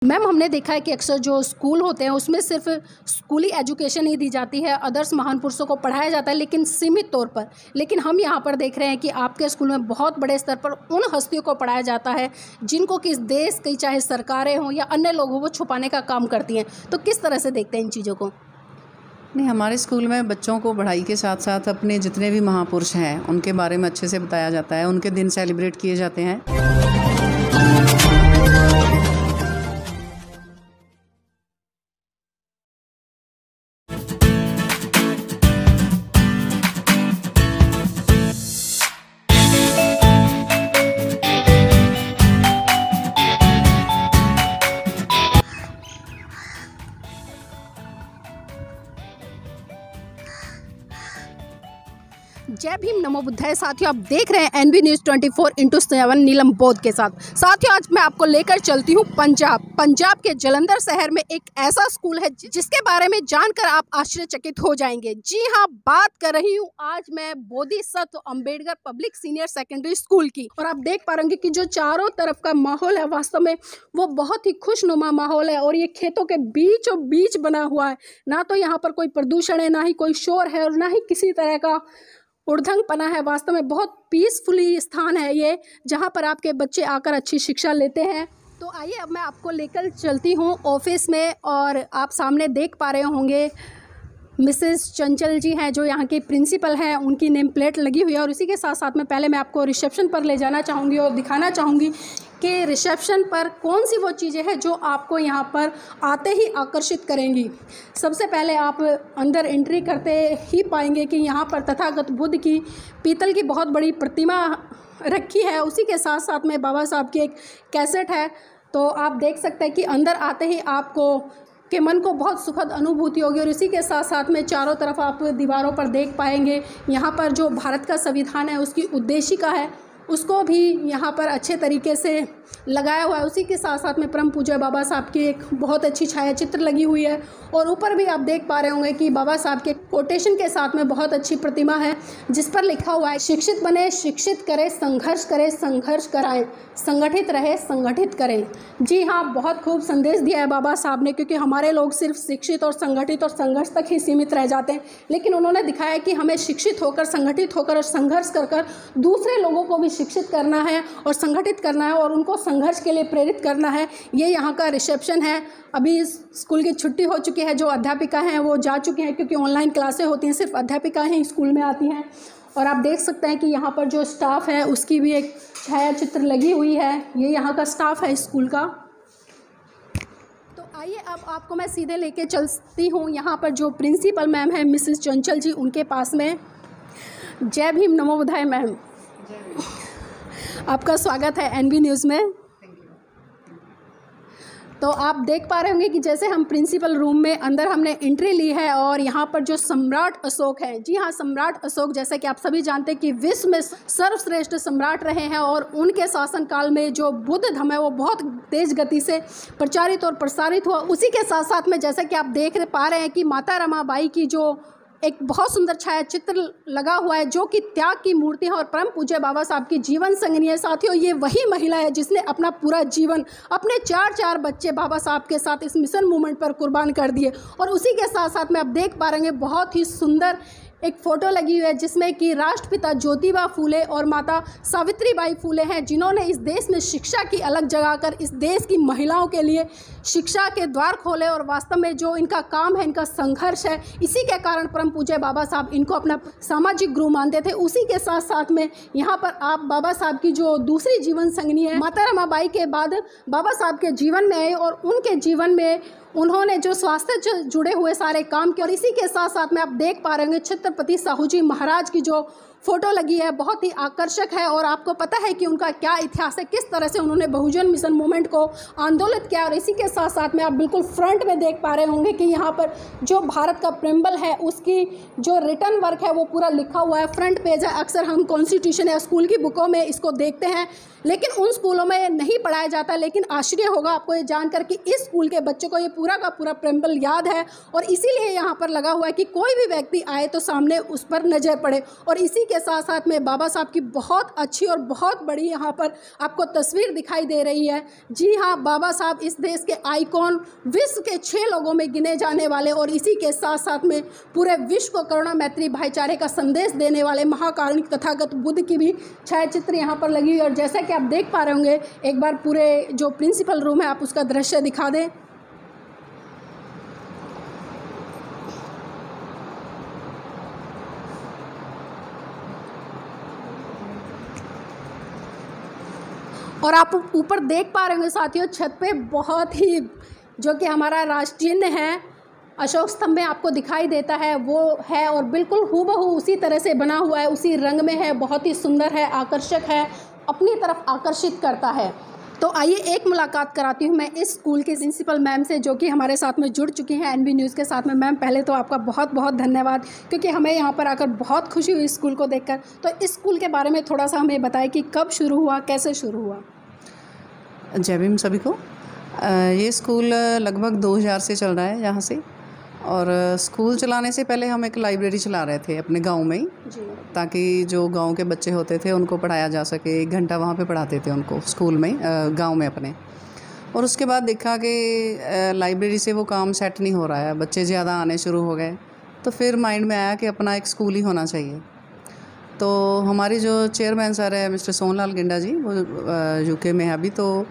Ma'am, हमने देखा है कि अक्सर जो स्कूल होते हैं उसमें सिर्फ स्कूली एजुकेशन ही दी जाती है, आदर्श महान पुरुषों को पढ़ाया जाता है लेकिन सीमित तौर पर। लेकिन हम यहाँ पर देख रहे हैं कि आपके स्कूल में बहुत बड़े स्तर पर उन हस्तियों को पढ़ाया जाता है जिनको कि इस देश की चाहे सरकारें हों या अन्य लोग हों वो छुपाने का काम करती हैं। तो किस तरह से देखते हैं इन चीज़ों को? नहीं, हमारे स्कूल में बच्चों को पढ़ाई के साथ साथ अपने जितने भी महापुरुष हैं उनके बारे में अच्छे से बताया जाता है, उनके दिन सेलिब्रेट किए जाते हैं। जय भीम, नमो बुद्धाय। साथियों, आप देख रहे हैं एनबी न्यूज़ 24/7 नीलम बोध के साथ। साथियों, आज मैं आपको लेकर चलती हूँ पंजाब के जलंधर शहर में एक ऐसा स्कूल है जिसके बारे में जानकर आप आश्चर्यचकित हो जाएंगे। जी हाँ, बात कर रही हूँ आज मैं Bodhisattva Ambedkar public senior secondary school की। और आप देख पा रहे होंगे कि जो चारों तरफ का माहौल है वास्तव में वो बहुत ही खुशनुमा माहौल है और ये खेतों के बीचों बीच बना हुआ है। ना तो यहाँ पर कोई प्रदूषण है, ना ही कोई शोर है और ना ही किसी तरह का उड़धंगपना है। वास्तव में बहुत पीसफुली स्थान है ये, जहाँ पर आपके बच्चे आकर अच्छी शिक्षा लेते हैं। तो आइए अब मैं आपको लेकर चलती हूँ ऑफिस में और आप सामने देख पा रहे होंगे मिसेस चंचल जी हैं जो यहाँ की प्रिंसिपल हैं, उनकी नेम प्लेट लगी हुई है। और इसी के साथ साथ में पहले मैं आपको रिसेप्शन पर ले जाना चाहूँगी और दिखाना चाहूँगी कि रिसेप्शन पर कौन सी वो चीज़ें हैं जो आपको यहाँ पर आते ही आकर्षित करेंगी। सबसे पहले आप अंदर एंट्री करते ही पाएंगे कि यहाँ पर तथागत बुद्ध की पीतल की बहुत बड़ी प्रतिमा रखी है। उसी के साथ साथ में बाबा साहब की एक कैसेट है। तो आप देख सकते हैं कि अंदर आते ही आपको के मन को बहुत सुखद अनुभूति होगी। और इसी के साथ साथ में चारों तरफ आप दीवारों पर देख पाएंगे यहाँ पर जो भारत का संविधान है उसकी उद्देशिका है उसको भी यहाँ पर अच्छे तरीके से लगाया हुआ है। उसी के साथ साथ में परम पूज्य बाबा साहब की एक बहुत अच्छी छायाचित्र लगी हुई है। और ऊपर भी आप देख पा रहे होंगे कि बाबा साहब के कोटेशन के साथ में बहुत अच्छी प्रतिमा है जिस पर लिखा हुआ है, शिक्षित बने शिक्षित करें, संघर्ष करें संघर्ष कराएं, संगठित रहे संगठित करें। जी हाँ, बहुत खूब संदेश दिया है बाबा साहब ने, क्योंकि हमारे लोग सिर्फ शिक्षित और संगठित और संघर्ष तक ही सीमित रह जाते हैं। लेकिन उन्होंने दिखाया कि हमें शिक्षित होकर, संगठित होकर और संघर्ष कर दूसरे लोगों को भी शिक्षित करना है और संगठित करना है और उनको संघर्ष के लिए प्रेरित करना है। ये यहाँ का रिसेप्शन है। अभी स्कूल की छुट्टी हो चुकी है, जो अध्यापिका हैं वो जा चुकी हैं क्योंकि ऑनलाइन क्लासें होती हैं, सिर्फ अध्यापिकाएं ही स्कूल में आती हैं। और आप देख सकते हैं कि यहाँ पर जो स्टाफ है उसकी भी एक छायाचित्र लगी हुई है। ये यहाँ का स्टाफ है स्कूल का। तो आइए अब आपको मैं सीधे लेके चलती हूँ यहाँ पर जो प्रिंसिपल मैम है मिसेस चंचल जी, उनके पास में। जय भीम, नमो बुद्धाय मैम, आपका स्वागत है एनबी न्यूज़ में। तो आप देख पा रहे होंगे कि जैसे हम प्रिंसिपल रूम में अंदर हमने एंट्री ली है और यहाँ पर जो सम्राट अशोक है, जी हाँ, सम्राट अशोक जैसे कि आप सभी जानते हैं कि विश्व में सर्वश्रेष्ठ सम्राट रहे हैं और उनके शासनकाल में जो बुद्ध धर्म है वो बहुत तेज गति से प्रचारित और प्रसारित हुआ। उसी के साथ साथ में जैसे कि आप देख पा रहे हैं कि माता रमाबाई की जो एक बहुत सुंदर छायाचित्र लगा हुआ है जो कि त्याग की मूर्ति है और परम पूज्य बाबा साहब की जीवन संगिनी है। साथियों, ये वही महिला है जिसने अपना पूरा जीवन अपने चार बच्चे बाबा साहब के साथ इस मिशन मूवमेंट पर कुर्बान कर दिए। और उसी के साथ साथ में आप देख पा रहे हैं बहुत ही सुंदर एक फ़ोटो लगी हुई है जिसमें कि राष्ट्रपिता ज्योतिबा फूले और माता सावित्रीबाई फूले हैं, जिन्होंने इस देश में शिक्षा की अलग जगाकर इस देश की महिलाओं के लिए शिक्षा के द्वार खोले। और वास्तव में जो इनका काम है, इनका संघर्ष है, इसी के कारण परम पूज्य बाबा साहब इनको अपना सामाजिक गुरु मानते थे। उसी के साथ साथ में यहाँ पर आप बाबा साहब की जो दूसरी जीवन संगिनी है माता रमाबाई के बाद बाबा साहब के जीवन में आए और उनके जीवन में उन्होंने जो स्वास्थ्य से जुड़े हुए सारे काम किए। और इसी के साथ साथ में आप देख पा रहे होंगे छत्रपति साहू जी महाराज की जो फोटो लगी है बहुत ही आकर्षक है। और आपको पता है कि उनका क्या इतिहास है, किस तरह से उन्होंने बहुजन मिशन मूवमेंट को आंदोलित किया। और इसी के साथ साथ में आप बिल्कुल फ्रंट में देख पा रहे होंगे कि यहाँ पर जो भारत का प्रेम्बल है उसकी जो रिटर्न वर्क है वो पूरा लिखा हुआ है, फ्रंट पेज है। अक्सर हम कॉन्स्टिट्यूशन या स्कूल की बुकों में इसको देखते हैं लेकिन उन स्कूलों में नहीं पढ़ाया जाता। लेकिन आश्चर्य होगा आपको ये जानकर कि इस स्कूल के बच्चों को ये पूरा का पूरा प्रेम्बल याद है और इसीलिए यहाँ पर लगा हुआ है कि कोई भी व्यक्ति आए तो सामने उस पर नज़र पड़े। और इसी के साथ साथ में बाबा साहब की बहुत अच्छी और बहुत बड़ी यहाँ पर आपको तस्वीर दिखाई दे रही है। जी हाँ, बाबा साहब इस देश के आइकॉन, विश्व के 6 लोगों में गिने जाने वाले और इसी के साथ साथ में पूरे विश्व को करुणा मैत्री भाईचारे का संदेश देने वाले महाकारुणिक तथागत बुद्ध की भी छायाचित्र यहाँ पर लगी हुई। और जैसा कि आप देख पा रहे होंगे, एक बार पूरे जो प्रिंसिपल रूम है आप उसका दृश्य दिखा दें। और आप ऊपर देख पा रहे होंगे साथियों, छत पे बहुत ही जो कि हमारा राष्ट्रीय चिन्ह है अशोक स्तंभ में आपको दिखाई देता है वो है, और बिल्कुल हूबहू उसी तरह से बना हुआ है, उसी रंग में है, बहुत ही सुंदर है, आकर्षक है, अपनी तरफ आकर्षित करता है। तो आइए एक मुलाकात कराती हूँ मैं इस स्कूल के प्रिंसिपल मैम से, जो कि हमारे साथ में जुड़ चुकी हैं एनबी न्यूज़ के साथ में। मैम, पहले तो आपका बहुत बहुत धन्यवाद, क्योंकि हमें यहाँ पर आकर बहुत खुशी हुई इस स्कूल को देखकर। तो इस स्कूल के बारे में थोड़ा सा हमें बताएं कि कब शुरू हुआ, कैसे शुरू हुआ। जय भीम सभी को। ये स्कूल लगभग 2000 से चल रहा है यहाँ से, और स्कूल चलाने से पहले हम एक लाइब्रेरी चला रहे थे अपने गांव में ही, ताकि जो गांव के बच्चे होते थे उनको पढ़ाया जा सके। 1 घंटा वहाँ पे पढ़ाते थे उनको स्कूल में, गांव में अपने। और उसके बाद देखा कि लाइब्रेरी से वो काम सेट नहीं हो रहा है, बच्चे ज़्यादा आने शुरू हो गए, तो फिर माइंड में आया कि अपना एक स्कूल ही होना चाहिए। तो हमारी जो चेयरमैन सर है मिस्टर सोनलाल गिंडा जी, वो यूके में है अभी, तो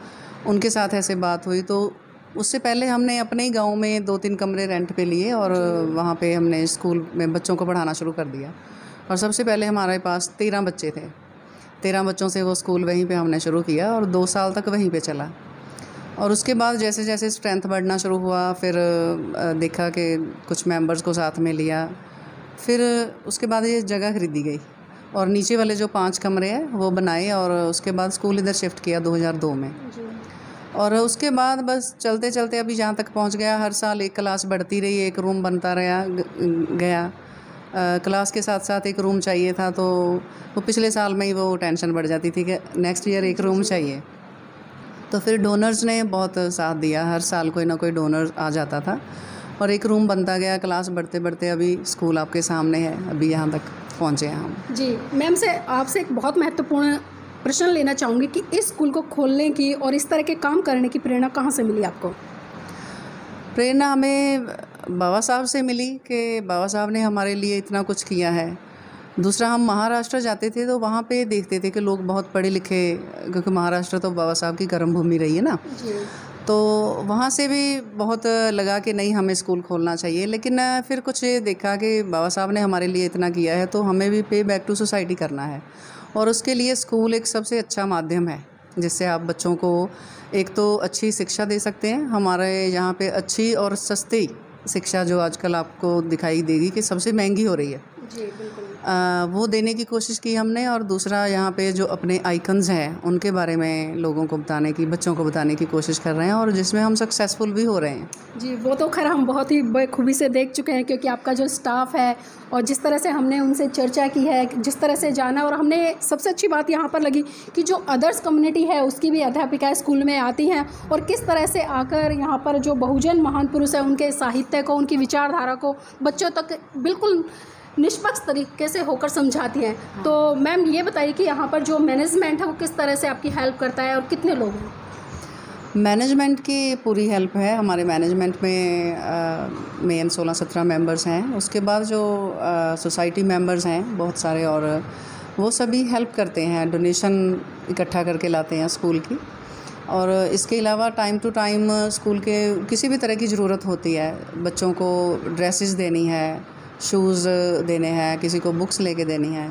उनके साथ ऐसे बात हुई। तो उससे पहले हमने अपने ही गांव में 2-3 कमरे रेंट पे लिए और वहाँ पे हमने स्कूल में बच्चों को पढ़ाना शुरू कर दिया। और सबसे पहले हमारे पास 13 बच्चे थे। 13 बच्चों से वो स्कूल वहीं पे हमने शुरू किया और 2 साल तक वहीं पे चला। और उसके बाद जैसे जैसे स्ट्रेंथ बढ़ना शुरू हुआ, फिर देखा कि कुछ मेंबर्स को साथ में लिया। फिर उसके बाद ये जगह खरीदी गई और नीचे वाले जो 5 कमरे हैं वो बनाए, और उसके बाद स्कूल इधर शिफ्ट किया 2002 में। और उसके बाद बस चलते चलते अभी जहाँ तक पहुँच गया। हर साल एक क्लास बढ़ती रही, एक रूम बनता रहा गया। क्लास के साथ साथ एक रूम चाहिए था, तो वो पिछले साल में ही वो टेंशन बढ़ जाती थी कि नेक्स्ट ईयर एक रूम चाहिए। तो फिर डोनर्स ने बहुत साथ दिया, हर साल कोई ना कोई डोनर आ जाता था और एक रूम बनता गया। क्लास बढ़ते बढ़ते अभी स्कूल आपके सामने है, अभी यहाँ तक पहुँचे हैं हम। जी मैम, से आपसे एक बहुत महत्वपूर्ण प्रश्न लेना चाहूँगी कि इस स्कूल को खोलने की और इस तरह के काम करने की प्रेरणा कहाँ से मिली आपको? प्रेरणा हमें बाबा साहब से मिली कि बाबा साहब ने हमारे लिए इतना कुछ किया है। दूसरा, हम महाराष्ट्र जाते थे तो वहाँ पे देखते थे कि लोग बहुत पढ़े लिखे, क्योंकि महाराष्ट्र तो बाबा साहब की कर्म भूमि रही है ना, तो वहाँ से भी बहुत लगा कि नहीं, हमें स्कूल खोलना चाहिए। लेकिन फिर कुछ देखा कि बाबा साहब ने हमारे लिए इतना किया है तो हमें भी पे बैक टू सोसाइटी करना है, और उसके लिए स्कूल एक सबसे अच्छा माध्यम है जिससे आप बच्चों को एक तो अच्छी शिक्षा दे सकते हैं। हमारे यहाँ पे अच्छी और सस्ती शिक्षा जो आजकल आपको दिखाई देगी कि सबसे महंगी हो रही है, जी बिल्कुल, वो देने की कोशिश की हमने। और दूसरा, यहाँ पे जो अपने आइकन्स हैं उनके बारे में लोगों को बताने की, बच्चों को बताने की कोशिश कर रहे हैं, और जिसमें हम सक्सेसफुल भी हो रहे हैं। जी वो तो खैर हम बहुत ही बखूबी से देख चुके हैं, क्योंकि आपका जो स्टाफ है और जिस तरह से हमने उनसे चर्चा की है, जिस तरह से जाना, और हमने सबसे अच्छी बात यहाँ पर लगी कि जो अदर्स कम्युनिटी है उसकी भी अध्यापिकाएँ स्कूल में आती हैं और किस तरह से आकर यहाँ पर जो बहुजन महान पुरुष है उनके साहित्य को, उनकी विचारधारा को बच्चों तक बिल्कुल निष्पक्ष तरीके से होकर समझाती हैं। तो मैम ये बताइए कि यहाँ पर जो मैनेजमेंट है वो किस तरह से आपकी हेल्प करता है और कितने लोग हैं? मैनेजमेंट की पूरी हेल्प है। हमारे मैनेजमेंट में मेन 16-17 मेंबर्स हैं। उसके बाद जो सोसाइटी मेंबर्स हैं बहुत सारे, और वो सभी हेल्प करते हैं, डोनेशन इकट्ठा करके लाते हैं स्कूल की। और इसके अलावा टाइम टू टाइम स्कूल के किसी भी तरह की ज़रूरत होती है, बच्चों को ड्रेसेस देनी है, शूज़ देने हैं, किसी को बुक्स लेके देनी है,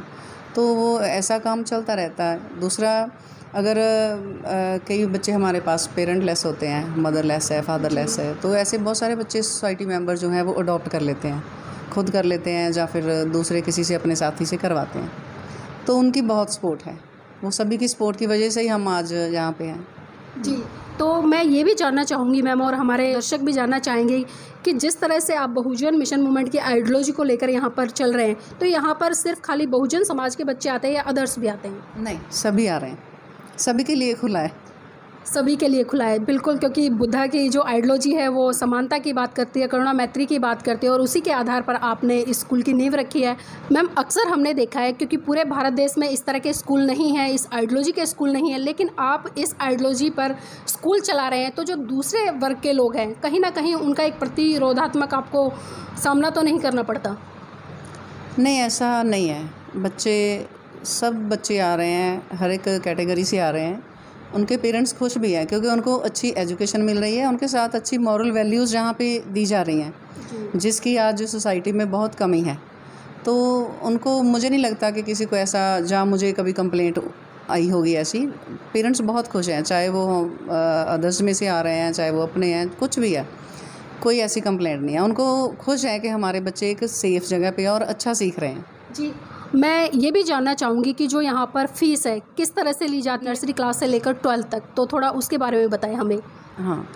तो वो ऐसा काम चलता रहता है। दूसरा, अगर कई बच्चे हमारे पास पेरेंट लेस होते हैं, मदर लेस है, फादर लेस है, तो ऐसे बहुत सारे बच्चे सोसाइटी मेंबर जो हैं वो अडॉप्ट कर लेते हैं, खुद कर लेते हैं, या फिर दूसरे किसी से, अपने साथी से करवाते हैं। तो उनकी बहुत सपोर्ट है, वो सभी की सपोर्ट की वजह से ही हम आज यहाँ पे हैं। जी, तो मैं ये भी जानना चाहूँगी मैम, और हमारे दर्शक भी जानना चाहेंगे कि जिस तरह से आप बहुजन मिशन मूवमेंट की आइडियोलॉजी को लेकर यहाँ पर चल रहे हैं, तो यहाँ पर सिर्फ खाली बहुजन समाज के बच्चे आते हैं या अदर्स भी आते हैं? नहीं, सभी आ रहे हैं, सभी के लिए खुला है। सभी के लिए खुला है, बिल्कुल, क्योंकि बुद्धा की जो आइडियोलॉजी है वो समानता की बात करती है, करुणा मैत्री की बात करती है, और उसी के आधार पर आपने इस स्कूल की नींव रखी है। मैम, अक्सर हमने देखा है, क्योंकि पूरे भारत देश में इस तरह के स्कूल नहीं हैं, इस आइडियोलॉजी के स्कूल नहीं है, लेकिन आप इस आइडियोलॉजी पर स्कूल चला रहे हैं, तो जो दूसरे वर्ग के लोग हैं कहीं ना कहीं उनका एक प्रतिरोधात्मक आपको सामना तो नहीं करना पड़ता? नहीं, ऐसा नहीं है। सब बच्चे आ रहे हैं, हर एक कैटेगरी से आ रहे हैं। उनके पेरेंट्स खुश भी हैं क्योंकि उनको अच्छी एजुकेशन मिल रही है, उनके साथ अच्छी मॉरल वैल्यूज़ जहाँ पे दी जा रही हैं, जिसकी आज सोसाइटी में बहुत कमी है। तो उनको, मुझे नहीं लगता कि किसी को ऐसा, जहाँ मुझे कभी कंप्लेंट आई होगी ऐसी, पेरेंट्स बहुत खुश हैं, चाहे वो अदर्स में से आ रहे हैं, चाहे वो अपने हैं, कुछ भी है, कोई ऐसी कंप्लेंट नहीं है। उनको खुश है कि हमारे बच्चे एक सेफ़ जगह पे और अच्छा सीख रहे हैं। जी, मैं ये भी जानना चाहूँगी कि जो यहाँ पर फ़ीस है किस तरह से ली जाती है, नर्सरी क्लास से लेकर 12th तक, तो थोड़ा उसके बारे में बताएं हमें। हाँ,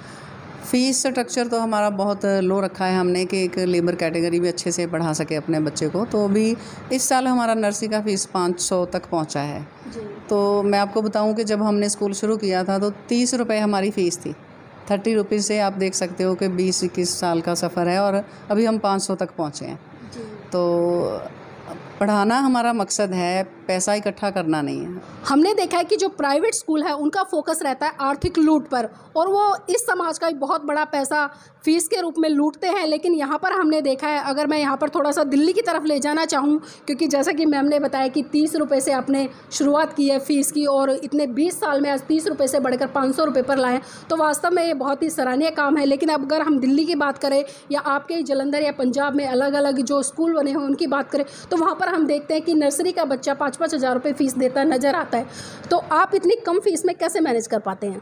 फ़ीस स्ट्रक्चर तो हमारा बहुत लो रखा है हमने कि एक लेबर कैटेगरी भी अच्छे से पढ़ा सके अपने बच्चे को। तो अभी इस साल हमारा नर्सरी का फ़ीस 500 तक पहुँचा है। तो मैं आपको बताऊँ कि जब हमने स्कूल शुरू किया था तो 30 रुपये हमारी फ़ीस थी। 30 रुपीज़ से आप देख सकते हो कि 20-21 साल का सफ़र है, और अभी हम 500 तक पहुँचे हैं। तो पढ़ाना हमारा मकसद है, पैसा इकट्ठा करना नहीं है। हमने देखा है कि जो प्राइवेट स्कूल है उनका फोकस रहता है आर्थिक लूट पर, और वो इस समाज का एक बहुत बड़ा पैसा फीस के रूप में लूटते हैं। लेकिन यहाँ पर हमने देखा है, अगर मैं यहाँ पर थोड़ा सा दिल्ली की तरफ ले जाना चाहूँ, क्योंकि जैसा कि मैम ने बताया कि 30 रुपये से आपने शुरुआत की है फ़ीस की, और इतने 20 साल में आज 30 रुपये से बढ़कर 500 रुपये पर लाएँ, तो वास्तव में ये बहुत ही सराहनीय काम है। लेकिन अब अगर हम दिल्ली की बात करें, या आपके जलंधर या पंजाब में अलग अलग जो स्कूल बने हैं उनकी बात करें, तो वहाँ पर हम देखते हैं कि नर्सरी का बच्चा 5-5 हज़ार रुपये फ़ीस देता नज़र आता है। तो आप इतनी कम फ़ीस में कैसे मैनेज कर पाते हैं?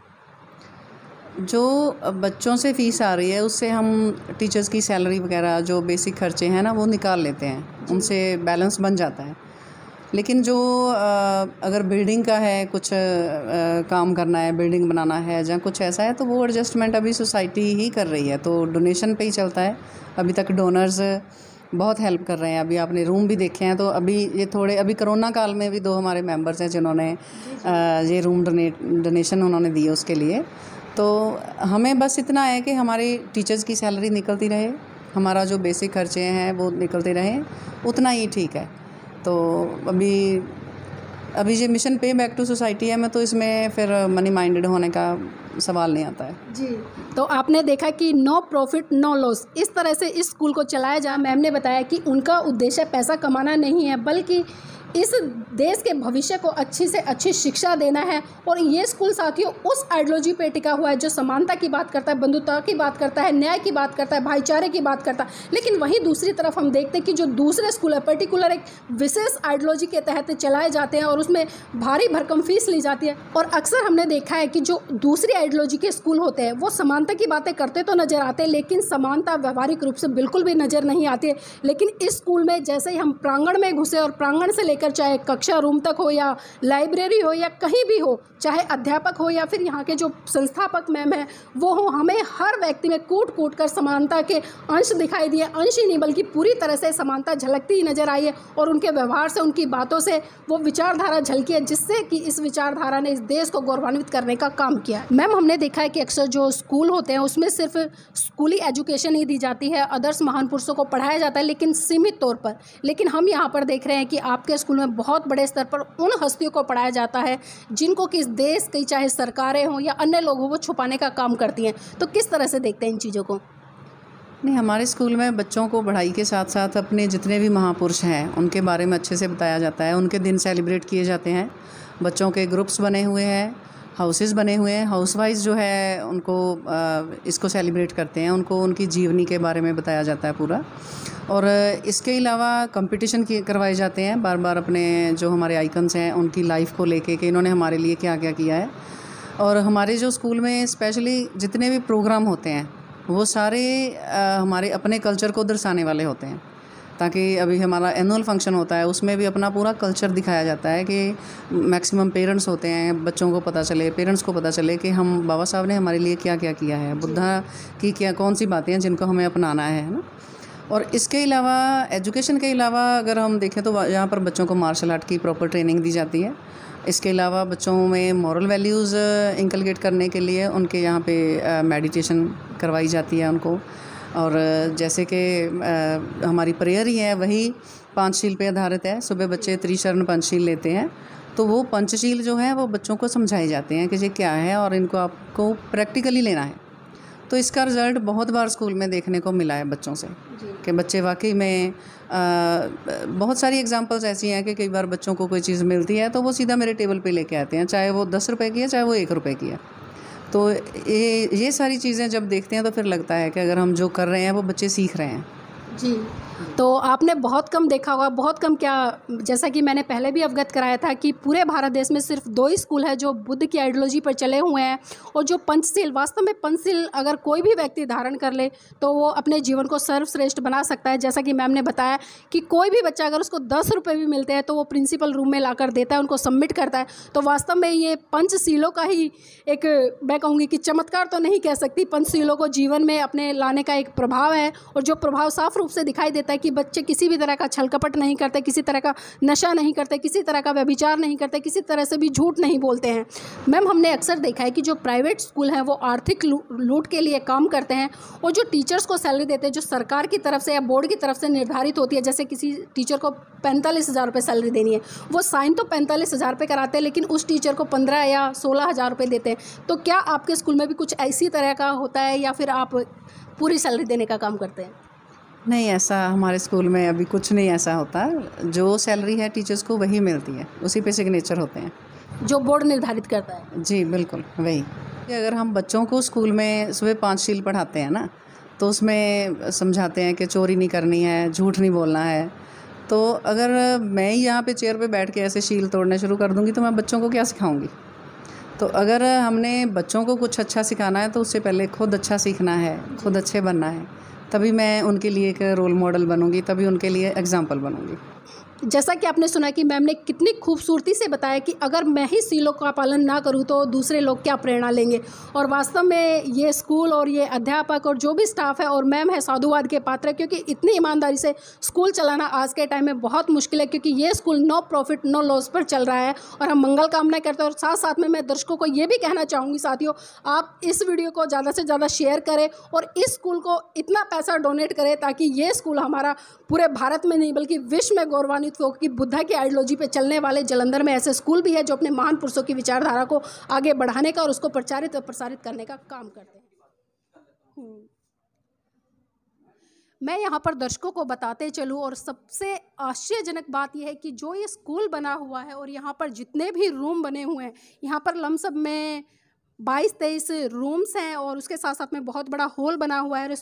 जो बच्चों से फ़ीस आ रही है उससे हम टीचर्स की सैलरी वगैरह, जो बेसिक खर्चे हैं ना, वो निकाल लेते हैं, उनसे बैलेंस बन जाता है। लेकिन जो अगर बिल्डिंग का है, कुछ काम करना है, बिल्डिंग बनाना है, जहाँ कुछ ऐसा है, तो वो एडजस्टमेंट अभी सोसाइटी ही कर रही है, तो डोनेशन पे ही चलता है। अभी तक डोनर्स बहुत हेल्प कर रहे हैं। अभी आपने रूम भी देखे हैं, तो अभी कोरोना काल में भी 2 हमारे मेंबर्स हैं जिन्होंने ये रूम डोनेशन उन्होंने दिए उसके लिए। तो हमें बस इतना है कि हमारी टीचर्स की सैलरी निकलती रहे, हमारा जो बेसिक खर्चे हैं वो निकलते रहें, उतना ही ठीक है। तो अभी ये मिशन पे बैक टू सोसाइटी है, मैं तो इसमें फिर मनी माइंडेड होने का सवाल नहीं आता है। जी, तो आपने देखा कि नो प्रॉफिट नो लॉस, इस तरह से इस स्कूल को चलाया जा। मैम ने बताया कि उनका उद्देश्य पैसा कमाना नहीं है, बल्कि इस देश के भविष्य को अच्छी से अच्छी शिक्षा देना है। और ये स्कूल साथियों उस आइडियोलॉजी पे टिका हुआ है जो समानता की बात करता है, बंधुता की बात करता है, न्याय की बात करता है, भाईचारे की बात करता है। लेकिन वहीं दूसरी तरफ हम देखते हैं कि जो दूसरे स्कूल है पर्टिकुलर एक विशेष आइडियोलॉजी के तहत चलाए जाते हैं, और उसमें भारी भरकम फीस ली जाती है। और अक्सर हमने देखा है कि जो दूसरी आइडियोलॉजी के स्कूल होते हैं वो समानता की बातें करते तो नज़र आते हैं, लेकिन समानता व्यवहारिक रूप से बिल्कुल भी नज़र नहीं आती है। लेकिन इस स्कूल में जैसे ही हम प्रांगण में घुसे, और प्रांगण से लेकर चाहे कक्षा रूम तक हो, या लाइब्रेरी हो, या कहीं भी हो, चाहे अध्यापक हो या फिर यहाँ के जो संस्थापक मैम हैं वो हो, हमें हर व्यक्ति में कूट कूट कर समानता के अंश दिखाई दिए। अंश ही नहीं बल्कि पूरी तरह से समानता झलकती ही नजर आई है, और उनके व्यवहार से, उनकी बातों से वो विचारधारा झलकी है, जिससे कि इस विचारधारा ने इस देश को गौरवान्वित करने का काम किया है। मैम, हमने देखा है कि अक्सर जो स्कूल होते हैं उसमें सिर्फ स्कूली एजुकेशन ही दी जाती है, आदर्श महान पुरुषों को पढ़ाया जाता है, लेकिन सीमित तौर पर। लेकिन हम यहाँ पर देख रहे हैं कि आपके स्कूल में बहुत बड़े स्तर पर उन हस्तियों को पढ़ाया जाता है जिनको कि इस देश की चाहे सरकारें हों या अन्य लोग हों, वो छुपाने का काम करती हैं। तो किस तरह से देखते हैं इन चीज़ों को? नहीं, हमारे स्कूल में बच्चों को पढ़ाई के साथ साथ अपने जितने भी महापुरुष हैं उनके बारे में अच्छे से बताया जाता है। उनके दिन सेलिब्रेट किए जाते हैं, बच्चों के ग्रुप्स बने हुए हैं, हाउसेस बने हुए हैं, हाउस वाइज जो है उनको इसको सेलिब्रेट करते हैं, उनको उनकी जीवनी के बारे में बताया जाता है पूरा। और इसके अलावा कंपटीशन करवाए जाते हैं बार बार, अपने जो हमारे आइकन्स हैं उनकी लाइफ को लेके कि इन्होंने हमारे लिए क्या क्या किया है। और हमारे जो स्कूल में स्पेशली जितने भी प्रोग्राम होते हैं वो सारे हमारे अपने कल्चर को दर्शाने वाले होते हैं, ताकि अभी हमारा एनुअल फंक्शन होता है उसमें भी अपना पूरा कल्चर दिखाया जाता है कि मैक्सिमम पेरेंट्स होते हैं, बच्चों को पता चले, पेरेंट्स को पता चले कि हम बाबा साहब ने हमारे लिए क्या क्या किया है, बुद्धा की क्या कौन सी बातें हैं जिनको हमें अपनाना है ना। और इसके अलावा एजुकेशन के अलावा अगर हम देखें तो यहाँ पर बच्चों को मार्शल आर्ट की प्रॉपर ट्रेनिंग दी जाती है। इसके अलावा बच्चों में मॉरल वैल्यूज़ इंकलकेट करने के लिए उनके यहाँ पे मेडिटेशन करवाई जाती है उनको। और जैसे कि हमारी प्रेयर ही है वही पंचशील पे आधारित है। सुबह बच्चे त्रिशरण पंचशील लेते हैं, तो वो पंचशील जो है वो बच्चों को समझाए जाते हैं कि ये क्या है और इनको आपको प्रैक्टिकली लेना है। तो इसका रिज़ल्ट बहुत बार स्कूल में देखने को मिला है बच्चों से कि बच्चे वाकई में बहुत सारी एग्जांपल्स ऐसी हैं कि कई बार बच्चों को कोई चीज़ मिलती है तो वो सीधा मेरे टेबल पे लेके आते हैं, चाहे वो 10 रुपए की है चाहे वो 1 रुपए की है। तो ये सारी चीज़ें जब देखते हैं तो फिर लगता है कि अगर हम जो कर रहे हैं वो बच्चे सीख रहे हैं। जी, तो आपने बहुत कम देखा होगा, बहुत कम क्या, जैसा कि मैंने पहले भी अवगत कराया था कि पूरे भारत देश में सिर्फ 2 ही स्कूल है जो बुद्ध की आइडियोलॉजी पर चले हुए हैं। और जो पंचशील, वास्तव में पंचशील अगर कोई भी व्यक्ति धारण कर ले तो वो अपने जीवन को सर्वश्रेष्ठ बना सकता है। जैसा कि मैम ने बताया कि कोई भी बच्चा अगर उसको 10 रुपये भी मिलते हैं तो वो प्रिंसिपल रूम में लाकर देता है, उनको सबमिट करता है। तो वास्तव में ये पंचशीलों का ही एक, मैं कहूँगी कि चमत्कार तो नहीं कह सकती, पंचशीलों को जीवन में अपने लाने का एक प्रभाव है। और जो प्रभाव साफ रूप से दिखाई देता है कि बच्चे किसी भी तरह का छल कपट नहीं करते, किसी तरह का नशा नहीं करते, किसी तरह का व्यभिचार नहीं करते, किसी तरह से भी झूठ नहीं बोलते हैं। मैम, हमने अक्सर देखा है कि जो प्राइवेट स्कूल हैं वो आर्थिक लूट के लिए काम करते हैं और जो टीचर्स को सैलरी देते हैं जो सरकार की तरफ से या बोर्ड की तरफ से निर्धारित होती है, जैसे किसी टीचर को 45,000 रुपये सैलरी देनी है, वो साइन तो 45,000 रुपये कराते हैं लेकिन उस टीचर को 15 या 16,000 रुपये देते हैं। तो क्या आपके स्कूल में भी कुछ ऐसी तरह का होता है या फिर आप पूरी सैलरी देने का काम करते हैं? नहीं, ऐसा हमारे स्कूल में अभी कुछ नहीं ऐसा होता। जो सैलरी है टीचर्स को वही मिलती है, उसी पे सिग्नेचर होते हैं जो बोर्ड निर्धारित करता है। जी बिल्कुल वही। अगर हम बच्चों को स्कूल में सुबह पंचशील पढ़ाते हैं ना, तो उसमें समझाते हैं कि चोरी नहीं करनी है, झूठ नहीं बोलना है। तो अगर मैं ही यहाँ पे चेयर पे बैठ के ऐसे शील तोड़ने शुरू कर दूँगी तो मैं बच्चों को क्या सिखाऊंगी? तो अगर हमने बच्चों को कुछ अच्छा सिखाना है तो उससे पहले खुद अच्छा सीखना है, खुद अच्छे बनना है, तभी मैं उनके लिए एक रोल मॉडल बनूंगी, तभी उनके लिए एग्जाम्पल बनूंगी। जैसा कि आपने सुना कि मैम ने कितनी खूबसूरती से बताया कि अगर मैं ही सीलों का पालन ना करूं तो दूसरे लोग क्या प्रेरणा लेंगे। और वास्तव में ये स्कूल और ये अध्यापक और जो भी स्टाफ है और मैम है साधुवाद के पात्र, क्योंकि इतनी ईमानदारी से स्कूल चलाना आज के टाइम में बहुत मुश्किल है, क्योंकि ये school no profit no loss पर चल रहा है। और हम मंगल कामना करते हैं। और साथ साथ में मैं दर्शकों को ये भी कहना चाहूँगी साथियों, आप इस वीडियो को ज़्यादा से ज़्यादा शेयर करें और इस स्कूल को इतना पैसा डोनेट करें ताकि ये स्कूल हमारा पूरे भारत में नहीं बल्कि विश्व में गौरवान्वित हो कि बुद्धा की आइडियोलॉजी पे चलने वाले जालंधर में ऐसे स्कूल भी है जो अपने महान पुरुषों की विचारधारा को आगे बढ़ाने का और उसको प्रचारित और प्रसारित करने का काम करते हैं। मैं यहाँ पर दर्शकों को बताते चलूँ, और सबसे आश्चर्यजनक बात यह है कि जो ये स्कूल बना हुआ है और यहाँ पर जितने भी रूम बने हुए हैं, यहाँ पर लमसम में 22-23 रूम्स हैं और उसके साथ साथ में बहुत बड़ा हॉल बना हुआ है। और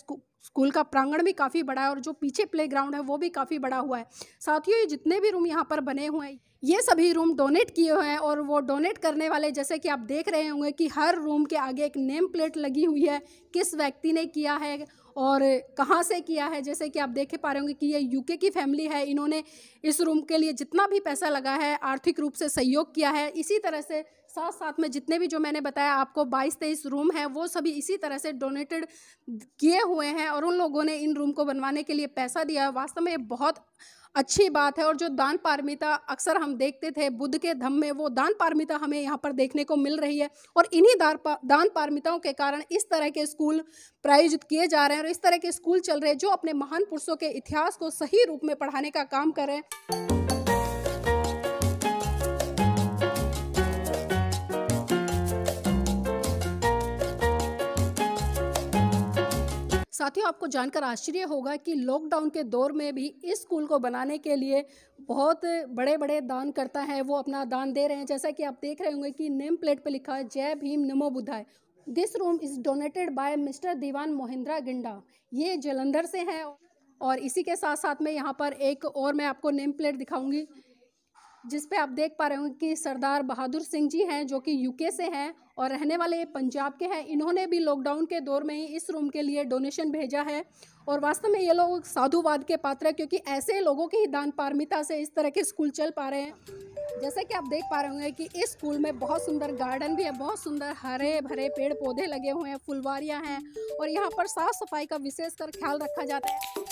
स्कूल का प्रांगण भी काफ़ी बड़ा है और जो पीछे प्लेग्राउंड है वो भी काफ़ी बड़ा हुआ है। साथियों, ये जितने भी रूम यहाँ पर बने हुए हैं ये सभी रूम डोनेट किए हुए हैं। और वो डोनेट करने वाले, जैसे कि आप देख रहे होंगे कि हर रूम के आगे एक नेम प्लेट लगी हुई है, किस व्यक्ति ने किया है और कहाँ से किया है। जैसे कि आप देख पा रहे होंगे कि ये यूके की फैमिली है, इन्होंने इस रूम के लिए जितना भी पैसा लगा है आर्थिक रूप से सहयोग किया है। इसी तरह से साथ साथ में जितने भी जो मैंने बताया आपको 22-23 रूम है वो सभी इसी तरह से डोनेटेड किए हुए हैं और उन लोगों ने इन रूम को बनवाने के लिए पैसा दिया है। वास्तव में ये बहुत अच्छी बात है। और जो दान पारमिता अक्सर हम देखते थे बुद्ध के धम्म में, वो दान पारमिता हमें यहाँ पर देखने को मिल रही है। और इन्हीं दान पारमिताओं के कारण इस तरह के स्कूल प्रायोजित किए जा रहे हैं और इस तरह के स्कूल चल रहे हैं जो अपने महान पुरुषों के इतिहास को सही रूप में पढ़ाने का काम कर रहे हैं। साथियों, आपको जानकर आश्चर्य होगा कि लॉकडाउन के दौर में भी इस स्कूल को बनाने के लिए बहुत बड़े बड़े दानकर्ता हैं, वो अपना दान दे रहे हैं। जैसा कि आप देख रहे होंगे कि नेम प्लेट पे लिखा है जय भीम नमो बुद्धाय। This room is donated by mister Diwan Mohindra Ginda. ये जालंधर से हैं। और इसी के साथ साथ में यहाँ पर एक और मैं आपको नेम प्लेट दिखाऊंगी जिस पे आप देख पा रहे होंगे कि सरदार बहादुर सिंह जी हैं जो कि यूके से हैं और रहने वाले पंजाब के हैं। इन्होंने भी लॉकडाउन के दौर में ही इस रूम के लिए डोनेशन भेजा है। और वास्तव में ये लोग साधुवाद के पात्र हैं, क्योंकि ऐसे लोगों की ही दान पारमिता से इस तरह के स्कूल चल पा रहे हैं। जैसे कि आप देख पा रहे होंगे कि इस स्कूल में बहुत सुंदर गार्डन भी है, बहुत सुंदर हरे भरे पेड़ पौधे लगे हुए हैं, फुलवारियाँ हैं और यहाँ पर साफ सफाई का विशेषकर ख्याल रखा जाता है।